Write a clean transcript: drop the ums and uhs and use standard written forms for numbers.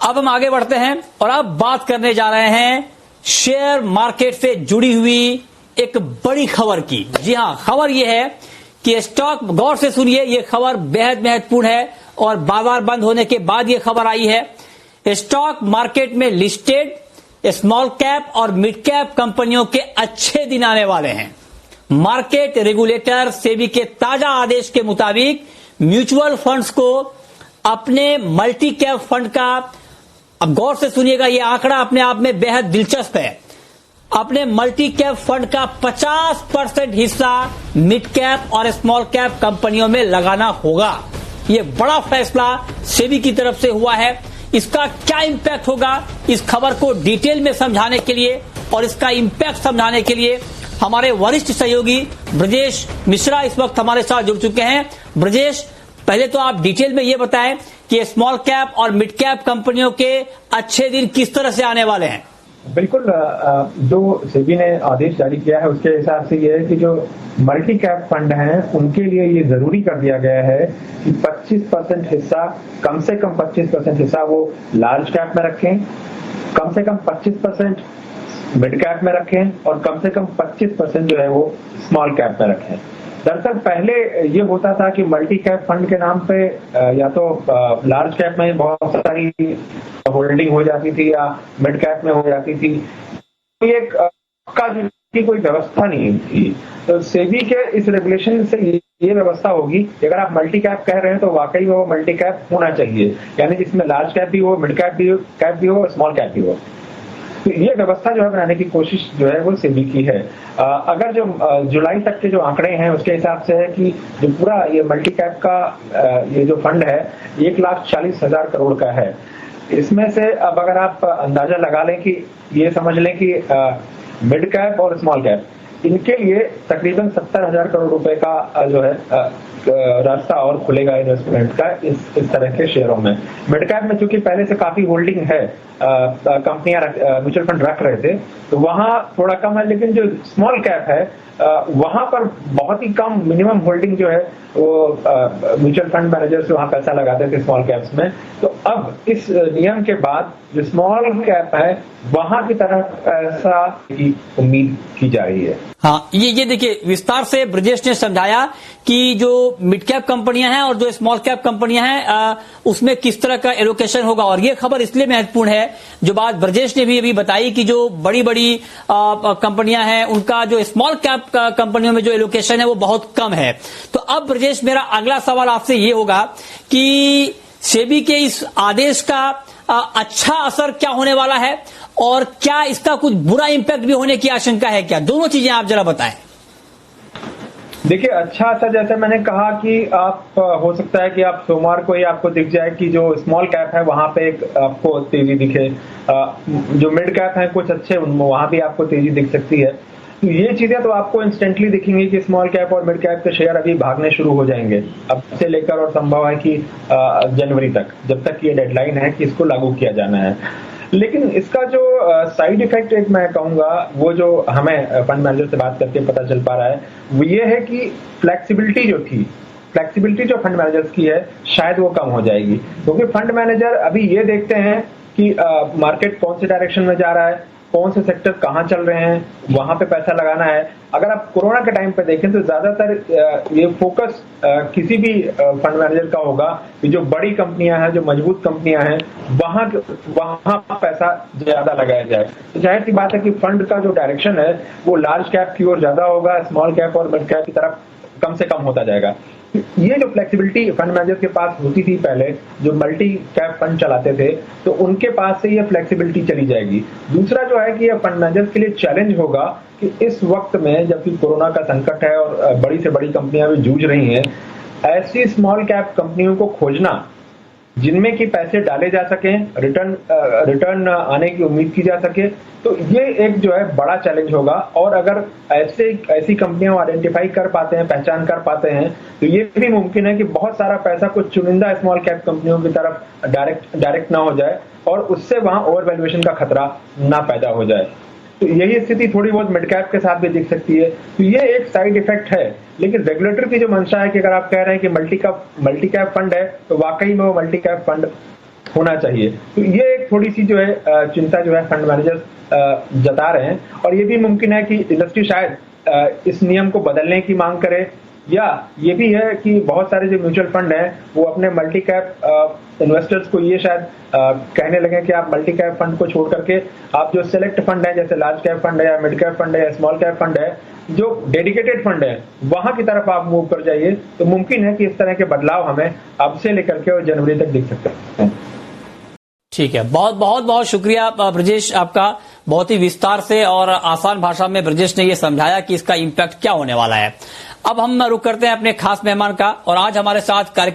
अब हम आगे बढ़ते हैं और अब बात करने जा रहे हैं शेयर मार्केट से जुड़ी हुई एक बड़ी खबर की। जी हां, खबर यह है कि स्टॉक, गौर से सुनिए, यह खबर बेहद महत्वपूर्ण है और बाजार बंद होने के बाद यह खबर आई है। स्टॉक मार्केट में लिस्टेड स्मॉल कैप और मिड कैप कंपनियों के अच्छे दिन आने वाले हैं। मार्केट रेगुलेटर सेबी के ताजा आदेश के मुताबिक म्यूचुअल फंड्स को अपने मल्टी कैप फंड का, अब गौर से सुनिएगा, यह आंकड़ा अपने आप में बेहद दिलचस्प है, अपने मल्टी कैप फंड का 50% हिस्सा मिड कैप और स्मॉल कैप कंपनियों में लगाना होगा। यह बड़ा फैसला सेबी की तरफ से हुआ है। इसका क्या इंपैक्ट होगा, इस खबर को डिटेल में समझाने के लिए और इसका इंपैक्ट समझाने के लिए हमारे वरिष्ठ सहयोगी ब्रजेश मिश्रा इस वक्त हमारे साथ जुड़ चुके हैं। ब्रजेश, पहले तो आप डिटेल में ये बताएं कि स्मॉल कैप और मिड कैप कंपनियों के अच्छे दिन किस तरह से आने वाले हैं। बिल्कुल, जो सेबी ने आदेश जारी किया है उसके हिसाब से ये है कि जो मल्टी कैप फंड हैं उनके लिए ये जरूरी कर दिया गया है कि 25% हिस्सा, कम से कम 25% हिस्सा वो लार्ज कैप में रखें, कम से कम 25% मिड कैप में रखें और कम से कम 25% जो है वो स्मॉल कैप में रखें। दरअसल पहले ये होता था कि मल्टी कैप फंड के नाम पे या तो लार्ज कैप में बहुत सारी होल्डिंग हो जाती थी या मिड कैप में हो जाती थी, ये की कोई व्यवस्था नहीं थी। तो सेबी के इस रेगुलेशन से ये व्यवस्था होगी कि अगर आप मल्टी कैप कह रहे हैं तो वाकई में वो मल्टी कैप होना चाहिए, यानी जिसमें लार्ज कैप भी हो, मिड कैप भी हो और स्मॉल कैप भी हो। तो ये व्यवस्था जो है बनाने की कोशिश जो है वो सेबी की है। अगर जो जुलाई तक के जो आंकड़े हैं उसके हिसाब से है कि जो पूरा ये मल्टी कैप का ये जो फंड है 1,40,000 करोड़ का है। इसमें से अब अगर आप अंदाजा लगा लें कि ये समझ लें कि मिड कैप और स्मॉल कैप इनके लिए तकरीबन 70,000 करोड़ रुपए का जो है रास्ता और खुलेगा इन्वेस्टमेंट का इस तरह के शेयरों में। मिड कैप में चूंकि पहले से काफी होल्डिंग है, कंपनियां म्यूचुअल फंड रख रहे थे, तो वहां थोड़ा कम है, लेकिन जो स्मॉल कैप है वहां पर बहुत ही कम मिनिमम होल्डिंग जो है वो म्यूचुअल फंड मैनेजर्स वहां पैसा लगाते थे स्मॉल कैप्स में। तो अब इस नियम के बाद जो स्मॉल कैप है वहां की तरफ पैसा की उम्मीद की जा रही है। हाँ, ये देखिए, विस्तार से ब्रजेश ने समझाया कि जो मिड कैप कंपनियां हैं और जो स्मॉल कैप कंपनियां हैं उसमें किस तरह का एलोकेशन होगा। और ये खबर इसलिए महत्वपूर्ण है, जो बात ब्रजेश ने भी अभी बताई कि जो बड़ी बड़ी कंपनियां हैं उनका जो स्मॉल कैप कंपनियों में जो एलोकेशन है वो बहुत कम है। तो अब ब्रजेश, मेरा अगला सवाल आपसे ये होगा कि सेबी के इस आदेश का अच्छा असर क्या होने वाला है और क्या इसका कुछ बुरा इंपैक्ट भी होने की आशंका है क्या? दोनों चीजें आप जरा बताएं। देखिए, अच्छा असर जैसे मैंने कहा कि आप हो सकता है कि आप सोमवार को ही आपको दिख जाए कि जो स्मॉल कैप है वहां पे एक आपको तेजी दिखे, जो मिड कैप है कुछ अच्छे वहां भी आपको तेजी दिख सकती है। तो ये चीजें तो आपको इंस्टेंटली दिखेंगी कि स्मॉल कैप और मिड कैप के शेयर अभी भागने शुरू हो जाएंगे अब से लेकर, और संभव है कि जनवरी तक, जब तक ये डेडलाइन है कि इसको लागू किया जाना है। लेकिन इसका जो साइड इफेक्ट एक मैं कहूंगा वो जो हमें फंड मैनेजर से बात करके पता चल पा रहा है वो ये है कि फ्लेक्सिबिलिटी जो फंड मैनेजर्स की है शायद वो कम हो जाएगी, क्योंकि फंड मैनेजर अभी ये देखते हैं कि मार्केट कौन से डायरेक्शन में जा रहा है, कौन से सेक्टर कहाँ चल रहे हैं, वहां पे पैसा लगाना है। अगर आप कोरोना के टाइम पे देखें तो ज्यादातर ये फोकस किसी भी फंड मैनेजर का होगा कि जो बड़ी कंपनियां हैं, जो मजबूत कंपनियां हैं, वहां पैसा ज्यादा लगाया जाए। तो जाहिर सी बात है कि फंड का जो डायरेक्शन है वो लार्ज कैप की ओर ज्यादा होगा, स्मॉल कैप और मिड कैप की तरफ कम से कम होता जाएगा। ये जो फ्लेक्सिबिलिटी फंड मैनेजर के पास होती थी पहले, जो मल्टी कैप फंड चलाते थे, तो उनके पास से ये फ्लेक्सिबिलिटी चली जाएगी। दूसरा जो है कि ये फंड मैनेजर के लिए चैलेंज होगा कि इस वक्त में जबकि कोरोना का संकट है और बड़ी से बड़ी कंपनियां भी जूझ रही हैं, ऐसी स्मॉल कैप कंपनियों को खोजना जिनमें कि पैसे डाले जा सकें, रिटर्न आने की उम्मीद की जा सके, तो ये एक जो है बड़ा चैलेंज होगा। और अगर ऐसी कंपनियां आइडेंटिफाई कर पाते हैं, पहचान कर पाते हैं, तो ये भी मुमकिन है कि बहुत सारा पैसा कुछ चुनिंदा स्मॉल कैप कंपनियों की तरफ डायरेक्ट ना हो जाए और उससे वहां ओवर वैल्यूएशन का खतरा ना पैदा हो जाए। तो यही स्थिति थोड़ी बहुत मिड कैप के साथ भी दिख सकती है। तो ये एक साइड इफेक्ट है, लेकिन रेगुलेटर की जो मंशा है कि अगर आप कह रहे हैं कि मल्टी कैप फंड है तो वाकई में वो मल्टी कैप फंड होना चाहिए। तो ये एक थोड़ी सी जो है चिंता जो है फंड मैनेजर्स जता रहे हैं, और ये भी मुमकिन है कि इंडस्ट्री शायद इस नियम को बदलने की मांग करे, या ये भी है कि बहुत सारे जो म्यूचुअल फंड हैं वो अपने मल्टी कैप इन्वेस्टर्स को ये शायद कहने लगे कि आप मल्टी कैप फंड को छोड़ करके आप जो सेलेक्ट फंड है, जैसे लार्ज कैप फंड है या मिड कैप फंड है या स्मॉल कैप फंड है, जो डेडिकेटेड फंड है वहां की तरफ आप मूव कर जाइए। तो मुमकिन है कि इस तरह के बदलाव हमें अब से लेकर के और जनवरी तक दिख सकते हैं। ठीक है, बहुत बहुत बहुत शुक्रिया ब्रजेश आपका, बहुत ही विस्तार से और आसान भाषा में ब्रजेश ने ये समझाया कि इसका इम्पैक्ट क्या होने वाला है। अब हम रुक करते हैं अपने खास मेहमान का, और आज हमारे साथ कार्यक्रम